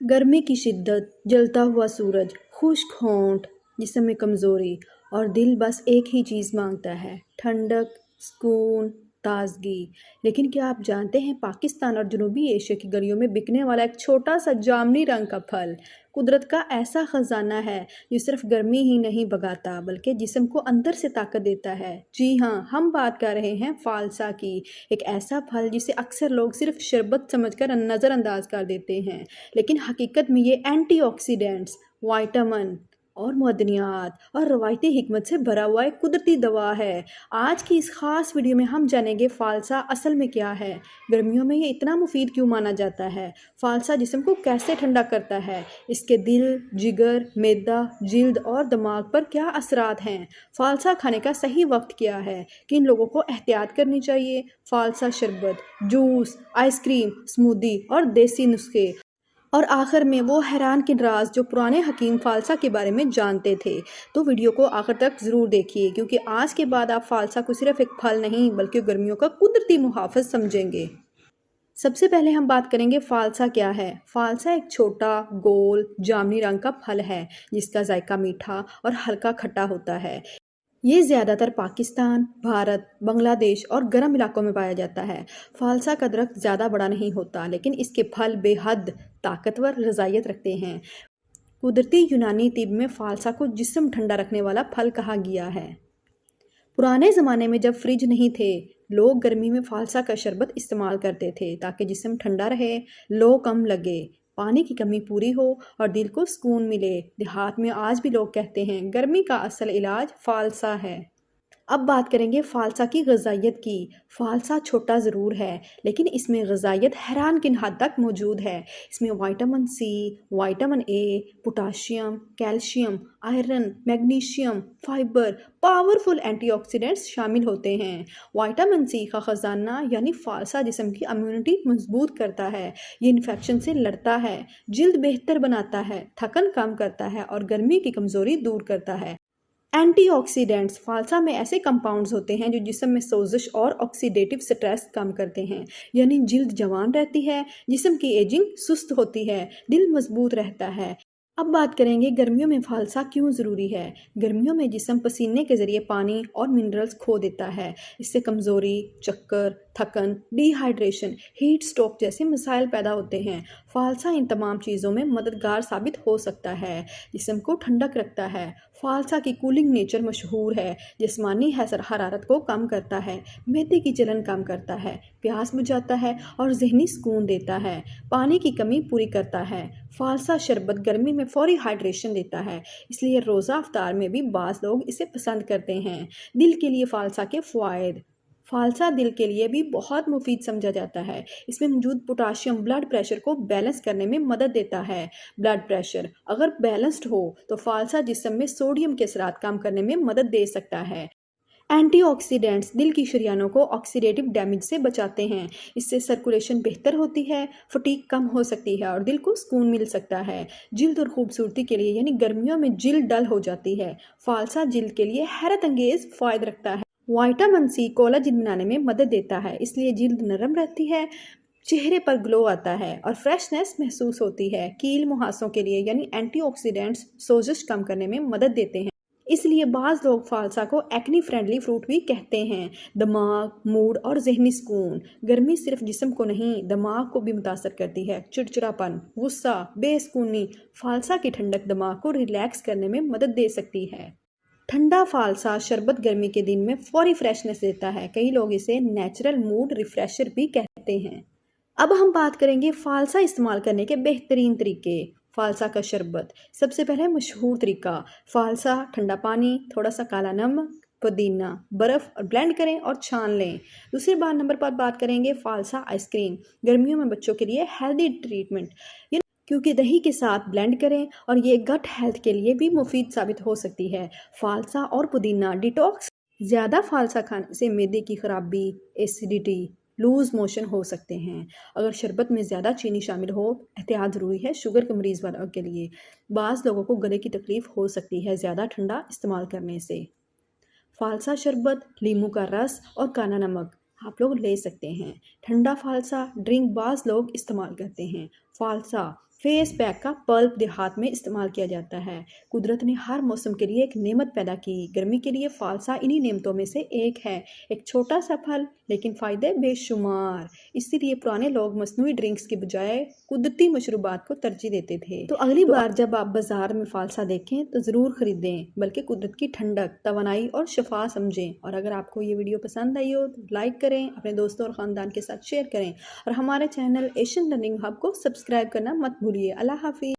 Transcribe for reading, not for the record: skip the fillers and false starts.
गर्मी की शिद्दत, जलता हुआ सूरज, खुश्क होंठ, जिस्म में कमज़ोरी और दिल बस एक ही चीज़ मांगता है, ठंडक, सुकून, ताजगी। लेकिन क्या आप जानते हैं पाकिस्तान और जनूबी एशिया की गलियों में बिकने वाला एक छोटा सा जामुनी रंग का फल कुदरत का ऐसा खजाना है जो सिर्फ गर्मी ही नहीं भगाता बल्कि जिस्म को अंदर से ताकत देता है। जी हाँ, हम बात कर रहे हैं फालसा की, एक ऐसा फल जिसे अक्सर लोग सिर्फ शरबत समझकर नज़रअंदाज कर देते हैं, लेकिन हकीकत में ये एंटीऑक्सीडेंट्स, विटामिन और मदनियात और रवायती हिकमत से भरा हुआ एक कुदरती दवा है। आज की इस खास वीडियो में हम जानेंगे फालसा असल में क्या है, गर्मियों में ये इतना मुफीद क्यों माना जाता है, फालसा जिस्म को कैसे ठंडा करता है, इसके दिल, जिगर, मैदा, जिल्द और दिमाग पर क्या असरात हैं, फालसा खाने का सही वक्त क्या है, किन लोगों को एहतियात करनी चाहिए, फालसा शरबत, जूस, आइसक्रीम, स्मूदी और देसी नुस्खे, और आखिर में वो हैरान किन राज जो पुराने हकीम फालसा के बारे में जानते थे। तो वीडियो को आखिर तक ज़रूर देखिए क्योंकि आज के बाद आप फालसा को सिर्फ एक फल नहीं बल्कि गर्मियों का कुदरती मुहाफ़िज़ समझेंगे। सबसे पहले हम बात करेंगे फालसा क्या है। फालसा एक छोटा, गोल, जामुनी रंग का फल है जिसका जायका मीठा और हल्का खट्टा होता है। ये ज़्यादातर पाकिस्तान, भारत, बांग्लादेश और गर्म इलाकों में पाया जाता है। फालसा का दरख्त ज़्यादा बड़ा नहीं होता लेकिन इसके फल बेहद ताकतवर ग़िज़ाइयत रखते हैं। कुदरती यूनानी तिब में फालसा को जिस्म ठंडा रखने वाला फल कहा गया है। पुराने ज़माने में जब फ्रिज नहीं थे, लोग गर्मी में फालसा का शरबत इस्तेमाल करते थे ताकि जिस्म ठंडा रहे, लो कम लगे, पानी की कमी पूरी हो और दिल को सुकून मिले। देहात में आज भी लोग कहते हैं गर्मी का असल इलाज फालसा है। अब बात करेंगे फालसा की ग़िज़ाइयत की। फालसा छोटा ज़रूर है लेकिन इसमें ग़िज़ाइयत हैरानकुन हद तक मौजूद है। इसमें vitamin C, vitamin A, potassium, calcium, iron, magnesium, fibre, powerful antioxidants शामिल होते हैं। विटामिन सी का ख़जाना यानी फालसा जिस्म की इम्यूनिटी मजबूत करता है, ये इन्फेक्शन से लड़ता है, जल्द बेहतर बनाता है, थकन कम करता है और गर्मी की कमज़ोरी दूर करता है। एंटीऑक्सीडेंट्स फालसा में ऐसे कंपाउंड्स होते हैं जो जिस्म में सोजिश और ऑक्सीडेटिव स्ट्रेस कम करते हैं, यानी जिल्द जवान रहती है, जिस्म की एजिंग सुस्त होती है, दिल मजबूत रहता है। अब बात करेंगे गर्मियों में फालसा क्यों ज़रूरी है। गर्मियों में जिस्म पसीने के ज़रिए पानी और मिनरल्स खो देता है, इससे कमज़ोरी, चक्कर, थकन, डिहाइड्रेशन, हीट स्ट्रोक जैसे मसाइल पैदा होते हैं। फालसा इन तमाम चीज़ों में मददगार साबित हो सकता है, जिस्म को ठंडक रखता है। फालसा की कूलिंग नेचर मशहूर है, जिस्मानी हरारत को कम करता है, मैदे की जलन कम करता है, प्यास बुझाता है और जहनी सुकून देता है, पानी की कमी पूरी करता है। फालसा शरबत गर्मी में फौरी हाइड्रेशन देता है, इसलिए रोज़ा अफ्तार में भी बाज़ लोग इसे पसंद करते हैं। दिल के लिए फालसा के फ़वाइद। फालसा दिल के लिए भी बहुत मुफीद समझा जाता है। इसमें मौजूद पोटाशियम ब्लड प्रेशर को बैलेंस करने में मदद देता है। ब्लड प्रेशर अगर बैलेंस्ड हो तो फालसा जिस्म में सोडियम के असरात कम करने में मदद दे सकता है। एंटीऑक्सीडेंट्स दिल की शरियानों को ऑक्सीडेटिव डैमेज से बचाते हैं, इससे सर्कुलेशन बेहतर होती है, फटीग कम हो सकती है और दिल को सुकून मिल सकता है। जिल्द और खूबसूरती के लिए यानी गर्मियों में जिल्द डल हो जाती है, फालसा जिल्द के लिए हैरत अंगेज फ़ायदा रखता है। विटामिन सी कोलाजन बनाने में मदद देता है, इसलिए जिल्द नरम रहती है, चेहरे पर ग्लो आता है और फ्रेशनेस महसूस होती है। कील मुहासों के लिए यानी एंटीऑक्सीडेंट्स सोजिश कम करने में मदद देते हैं, इसलिए बाज़ लोग फालसा को एक्नी फ्रेंडली फ्रूट भी कहते हैं। दिमाग, मूड और जहनी सुकून। गर्मी सिर्फ जिस्म को नहीं दिमाग को भी मुतासर करती है। चिड़चिड़ापन, गुस्सा, बेसुकूनी, फालसा की ठंडक दिमाग को रिलैक्स करने में मदद दे सकती है। ठंडा फालसा शरबत गर्मी के दिन में फौरी फ्रेशनेस देता है, कई लोग इसे नेचुरल मूड रिफ्रेशर भी कहते हैं। अब हम बात करेंगे फालसा इस्तेमाल करने के बेहतरीन तरीके। फालसा का शरबत सबसे पहले मशहूर तरीका, फालसा, ठंडा पानी, थोड़ा सा काला नमक, पुदीना, बर्फ़ और ब्लेंड करें और छान लें। दूसरे नंबर पर बात करेंगे फालसा आइसक्रीम, गर्मियों में बच्चों के लिए हेल्दी ट्रीटमेंट, क्योंकि दही के साथ ब्लेंड करें और ये गट हेल्थ के लिए भी मुफीद साबित हो सकती है। फालसा और पुदीना डिटॉक्स, ज़्यादा फालसा खाने से मैदे की खराबी, एसिडिटी, लूज़ मोशन हो सकते हैं। अगर शरबत में ज़्यादा चीनी शामिल हो, एहतियात ज़रूरी है शुगर के मरीज़ वालों के लिए। बाज़ लोगों को गले की तकलीफ़ हो सकती है ज़्यादा ठंडा इस्तेमाल करने से। फालसा शरबत, लीमू का रस और काला नमक आप लोग ले सकते हैं। ठंडा फालसा ड्रिंक बाज़ लोग इस्तेमाल करते हैं। फालसा फेस पैक का पल्प देहात में इस्तेमाल किया जाता है। कुदरत ने हर मौसम के लिए एक नेमत पैदा की। गर्मी के लिए फालसा इन्हीं नेमतों में से एक है। एक छोटा सा फल लेकिन फ़ायदे बेशुमार। इसीलिए पुराने लोग मसनूई ड्रिंक्स की बजाय कुदरती मशरूबात को तरजीह देते थे। तो अगली बार जब आप बाजार में फालसा देखें तो ज़रूर ख़रीदें, बल्कि कुदरत की ठंडक, तवानाई और शफा समझें। और अगर आपको ये वीडियो पसंद आई हो तो लाइक करें, अपने दोस्तों और ख़ानदान के साथ शेयर करें और हमारे चैनल एशियन लर्निंग हब को सब्सक्राइब करना मत भूलिए। अल्लाह हाफ़िज़।